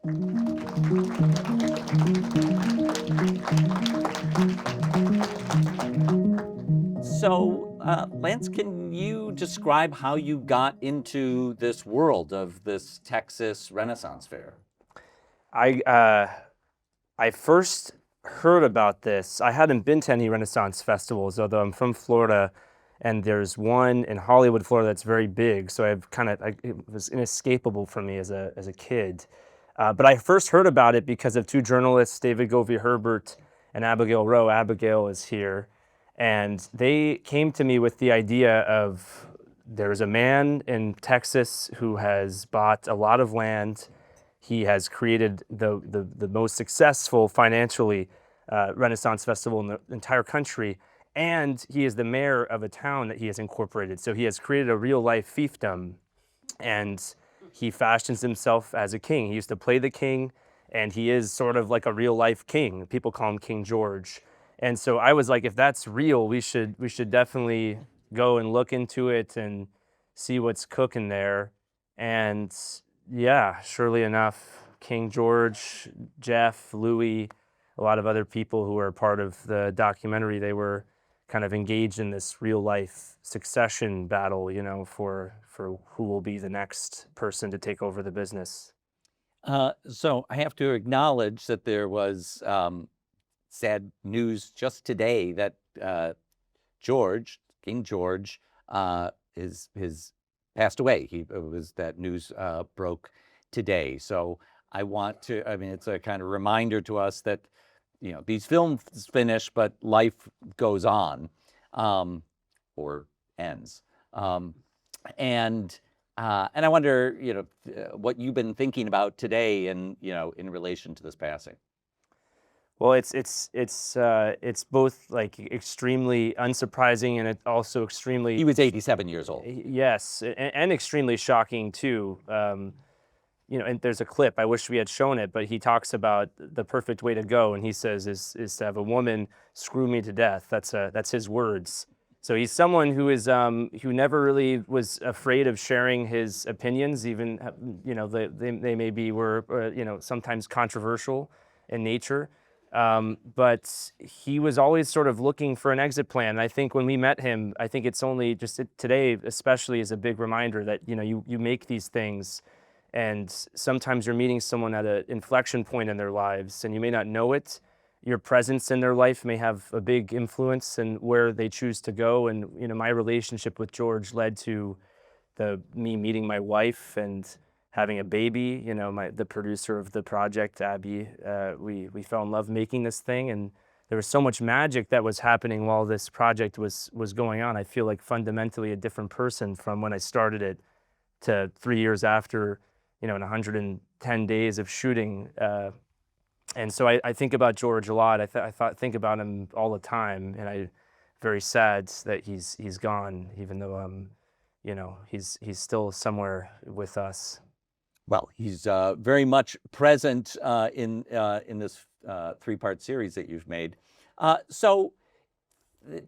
So, Lance, can you describe how you got into this world of this Texas Renaissance Fair? I uh, I first heard about this. I hadn't been to any Renaissance festivals, although I'm from Florida, and there's one in Hollywood, Florida, that's very big. So it was inescapable for me as a kid. But I first heard about it because of two journalists, David Govey Herbert and Abigail Rowe. Abigail is here, and they came to me with the idea of there's a man in Texas who has bought a lot of land. He has created the most successful financially Renaissance festival in the entire country, and he is the mayor of a town that he has incorporated. So he has created a real life fiefdom, and he fashions himself as a king. He used to play the king, and he is sort of like a real life king. People call him King George. And so I was like, if that's real, we should definitely go and look into it and see what's cooking there. And yeah, surely enough, King George, Jeff, Louis, a lot of other people who were part of the documentary, they were kind of engaged in this real life succession battle, for who will be the next person to take over the business. So, I have to acknowledge that there was sad news just today that George, King George, is passed away. That news broke today. So I want to. I mean, it's a kind of reminder to us that these films finish, but life goes on, or ends. Um, and I wonder, what you've been thinking about today, and in relation to this passing. Well, it's both like extremely unsurprising and it also extremely He was 87 years old. yes, and extremely shocking too. And there's a clip. I wish we had shown it, but he talks about the perfect way to go, and he says is to have a woman screw me to death. That's his words. So he's someone who never really was afraid of sharing his opinions, even they maybe were sometimes controversial in nature. But he was always sort of looking for an exit plan. And I think when we met him, I think it's only just today, especially, is a big reminder that you make these things, and sometimes you're meeting someone at an inflection point in their lives, and you may not know it. Your presence in their life may have a big influence in where they choose to go. And my relationship with George led to me meeting my wife and having a baby. The producer of the project, Abby, we fell in love making this thing, and there was so much magic that was happening while this project was going on. I feel like fundamentally a different person from when I started it to 3 years after, in 110 days of shooting. And so I think about George a lot. I think about him all the time, and I'm very sad that he's gone, even though he's still somewhere with us. Well, he's very much present in this three-part series that you've made. So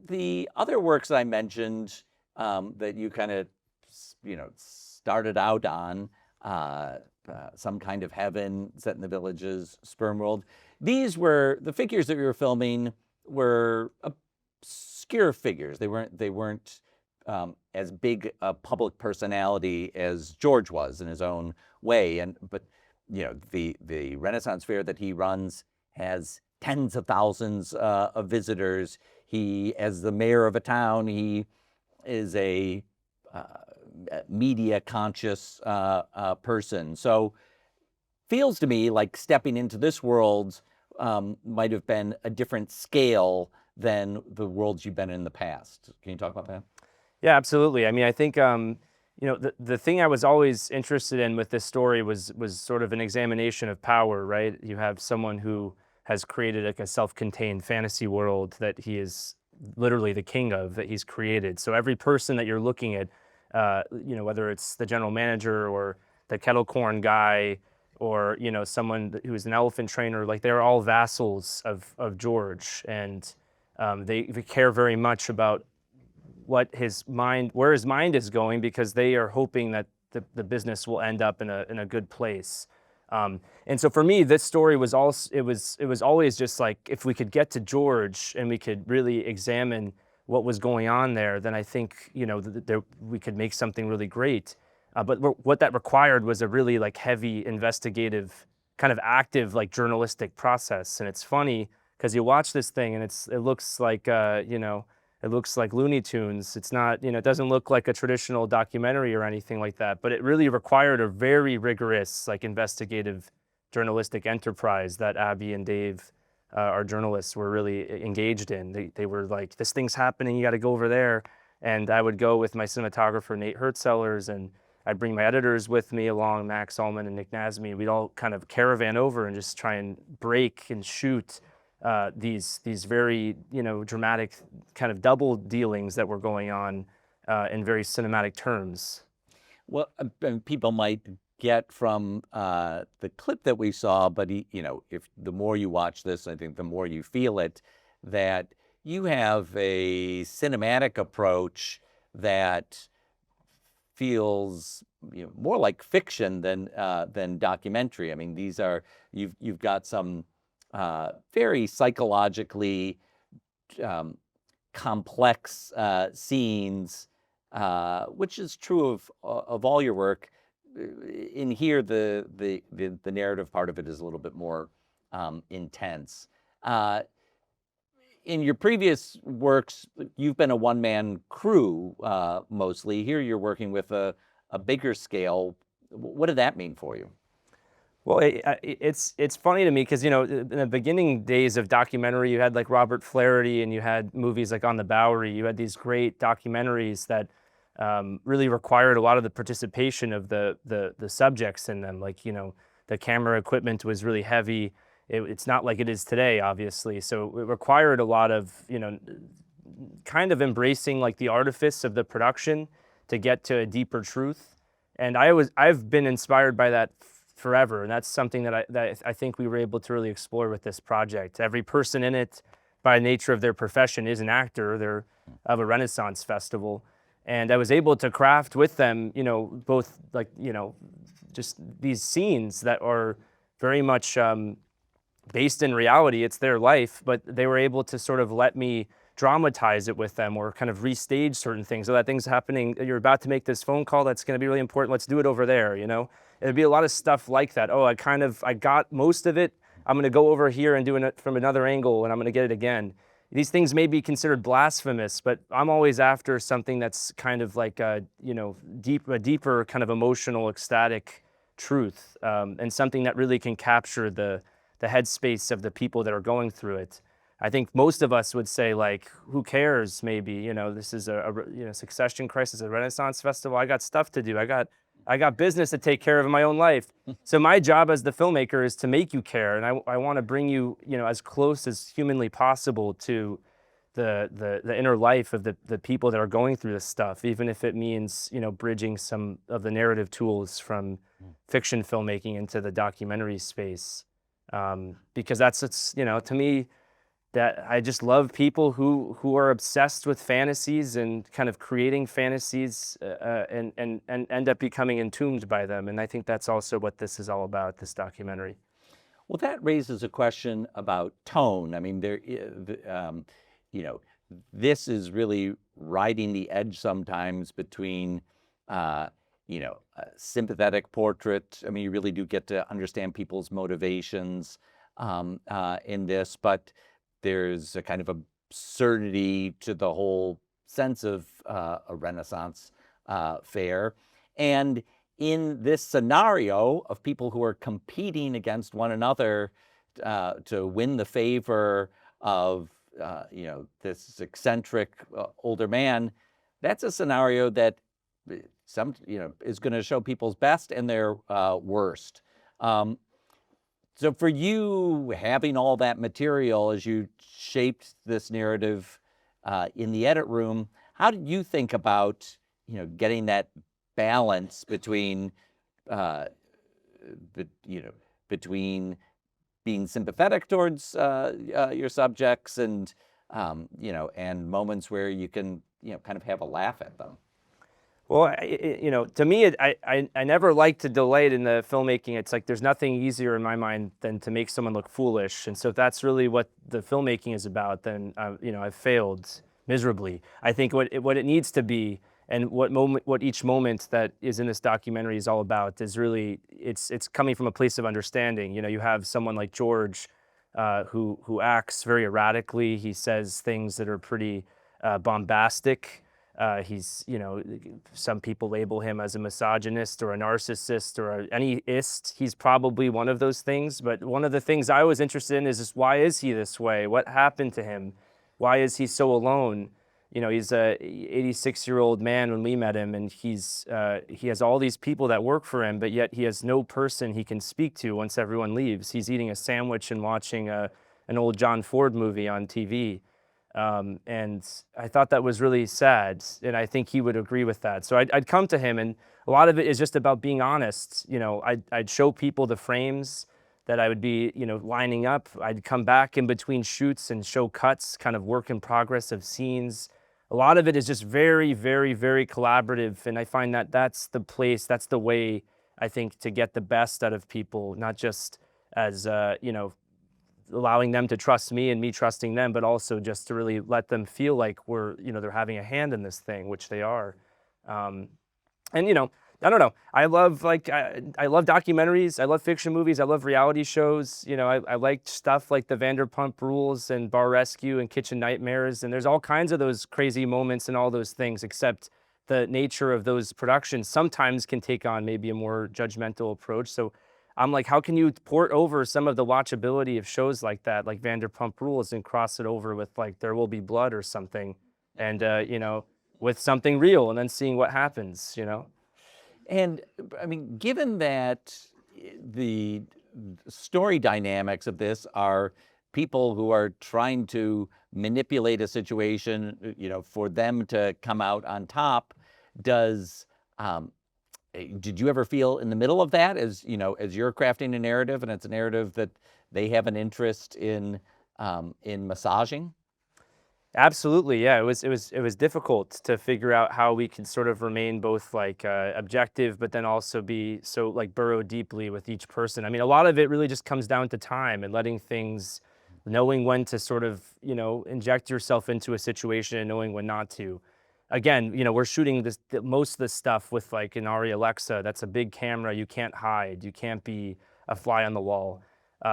the other works that I mentioned that you kind of started out on, Some Kind of Heaven, Set in the Villages, Sperm World. These were the figures that we were filming were obscure figures. They weren't as big a public personality as George was in his own way. But the Renaissance Fair that he runs has tens of thousands of visitors. He, as the mayor of a town, he is a media conscious person. So feels to me like stepping into this world might have been a different scale than the worlds you've been in the past. Can you talk about that? Yeah, absolutely. I mean, I think the thing I was always interested in with this story was sort of an examination of power, right? You have someone who has created like a self-contained fantasy world that he is literally the king of, that he's created. So every person that you're looking at, whether it's the general manager or the kettle corn guy, or someone who's an elephant trainer, like they're all vassals of George, and they care very much about where his mind is going, because they are hoping that the business will end up in a good place. And so for me, this story was also it was always just like, if we could get to George and we could really examine what was going on there, then I think, you know, we could make something really great. But what that required was a really like heavy investigative, kind of active, like journalistic process. And it's funny because you watch this thing and it looks like you know, it looks like Looney Tunes. It's not, you know, it doesn't look like a traditional documentary or anything like that, but it really required a very rigorous, like investigative journalistic enterprise that Abby and Dave, our journalists, were really engaged in. They were like, this thing's happening, you got to go over there. And I would go with my cinematographer, Nate Hertzellers, and I'd bring my editors with me along, Max Ullman and Nick Nasmi. We'd all kind of caravan over and just try and break and shoot these very, you know, dramatic kind of double dealings that were going on in very cinematic terms. Well, people might get from the clip that we saw, but you know, if the more you watch this, I think the more you feel it, that you have a cinematic approach that feels, you know, more like fiction than documentary. I mean, these are you've got some very psychologically complex scenes, which is true of all your work. In here, the narrative part of it is a little bit more intense. In your previous works, you've been a one-man crew mostly. Here, you're working with a bigger scale. What did that mean for you? Well, it's funny to me because, you know, in the beginning days of documentary, you had like Robert Flaherty and you had movies like On the Bowery. You had these great documentaries that really required a lot of the participation of the subjects in them. Like, you know, the camera equipment was really heavy. It's not like it is today, obviously. So it required a lot of, you know, kind of embracing like the artifice of the production to get to a deeper truth. And I've been inspired by that forever, and that's something that I think we were able to really explore with this project. Every person in it, by nature of their profession, is an actor. They're of a Renaissance festival, and I was able to craft with them, you know, both like, you know, just these scenes that are very much based in reality. It's their life, but they were able to sort of let me dramatize it with them, or kind of restage certain things. So that thing's happening, you're about to make this phone call that's going to be really important. Let's do it over there, you know? It'd be a lot of stuff like that. Oh, I got most of it. I'm going to go over here and do it from another angle, and I'm going to get it again. These things may be considered blasphemous, but I'm always after something that's kind of like a, you know, a deeper kind of emotional, ecstatic truth, and something that really can capture the headspace of the people that are going through it. I think most of us would say, like, who cares? Maybe, you know, this is a you know, succession crisis, a Renaissance festival. I got stuff to do. I got business to take care of in my own life. So my job as the filmmaker is to make you care, and I want to bring you, you know, as close as humanly possible to the inner life of the people that are going through this stuff, even if it means, you know, bridging some of the narrative tools from fiction filmmaking into the documentary space, because it's, you know, to me, that I just love people who are obsessed with fantasies and kind of creating fantasies and end up becoming entombed by them. And I think that's also what this is all about, this documentary. Well, that raises a question about tone. I mean, you know, this is really riding the edge sometimes between, you know, a sympathetic portrait. I mean, you really do get to understand people's motivations in this, but there's a kind of absurdity to the whole sense of a Renaissance fair. And in this scenario of people who are competing against one another to win the favor of, you know, this eccentric older man, that's a scenario that you know, is going to show people's best and their worst. So for you, having all that material as you shaped this narrative in the edit room, how did you think about, you know, getting that balance between, you know, between being sympathetic towards your subjects and, you know, and moments where you can, you know, kind of have a laugh at them? Well, to me, I never like to delay it in the filmmaking. It's like there's nothing easier in my mind than to make someone look foolish. And so if that's really what the filmmaking is about, then I've failed miserably. I think what it needs to be, and what each moment that is in this documentary is all about, is really it's coming from a place of understanding. You have someone like George, who acts very erratically. He says things that are pretty bombastic. He's, some people label him as a misogynist or a narcissist or any ist. He's probably one of those things. But one of the things I was interested in is just, why is he this way? What happened to him? Why is he so alone? He's a 86-year-old man when we met him, and he has all these people that work for him, but yet he has no person he can speak to once everyone leaves. He's eating a sandwich and watching an old John Ford movie on TV. And I thought that was really sad, and I think he would agree with that. So I'd come to him, and a lot of it is just about being honest. I'd show people the frames that I would be, lining up. I'd come back in between shoots and show cuts, kind of work in progress of scenes. A lot of it is just very, very, very collaborative, and I find that that's the way, I think, to get the best out of people, not just as, allowing them to trust me and me trusting them, but also just to really let them feel like they're having a hand in this thing, which they are. I don't know. I love I love documentaries. I love fiction movies. I love reality shows. I like stuff like the Vanderpump Rules and Bar Rescue and Kitchen Nightmares. And there's all kinds of those crazy moments and all those things, except the nature of those productions sometimes can take on maybe a more judgmental approach. So I'm like, how can you port over some of the watchability of shows like that, like Vanderpump Rules, and cross it over with like There Will Be Blood or something, and with something real, and then seeing what happens, And I mean, given that the story dynamics of this are people who are trying to manipulate a situation, for them to come out on top, did you ever feel in the middle of that, as you're crafting a narrative, and it's a narrative that they have an interest in massaging? Absolutely, yeah. It was difficult to figure out how we can sort of remain both like objective, but then also be so like burrow deeply with each person. I mean, a lot of it really just comes down to time and letting things, knowing when to sort of inject yourself into a situation and knowing when not to. Again, we're shooting most of this stuff with like an Arri Alexa. That's a big camera. You can't hide. You can't be a fly on the wall.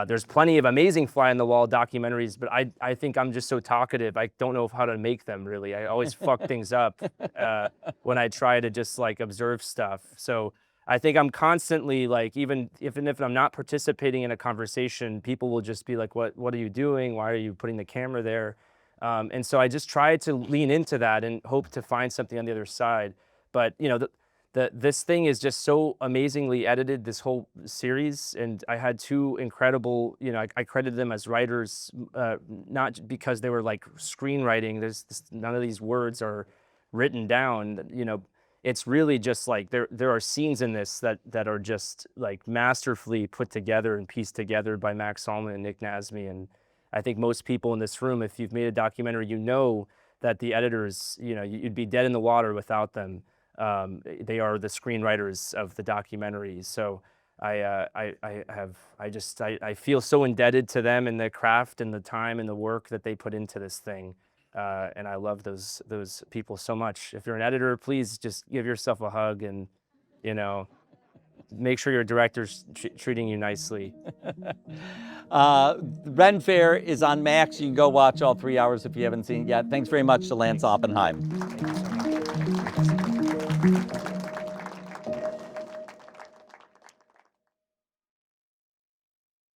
There's plenty of amazing fly on the wall documentaries, but I think I'm just so talkative. I don't know how to make them really. I always fuck things up when I try to just like observe stuff. So I think I'm constantly like, even if I'm not participating in a conversation, people will just be like, what are you doing? Why are you putting the camera there? And so I just try to lean into that and hope to find something on the other side. But this thing is just so amazingly edited, this whole series, and I had two incredible, I credited them as writers, not because they were like screenwriting. None of these words are written down. It's really just like there are scenes in this that are just like masterfully put together and pieced together by Max Salman and Nick Nasmi. And I think most people in this room, if you've made a documentary, that the editors, you'd be dead in the water without them. They are the screenwriters of the documentary. So I feel so indebted to them and the craft and the time and the work that they put into this thing. And I love those people so much. If you're an editor, please just give yourself a hug and, make sure your director's treating you nicely. Ren Faire is on Max. You can go watch all 3 hours if you haven't seen it yet. Thanks very much to Lance Oppenheim.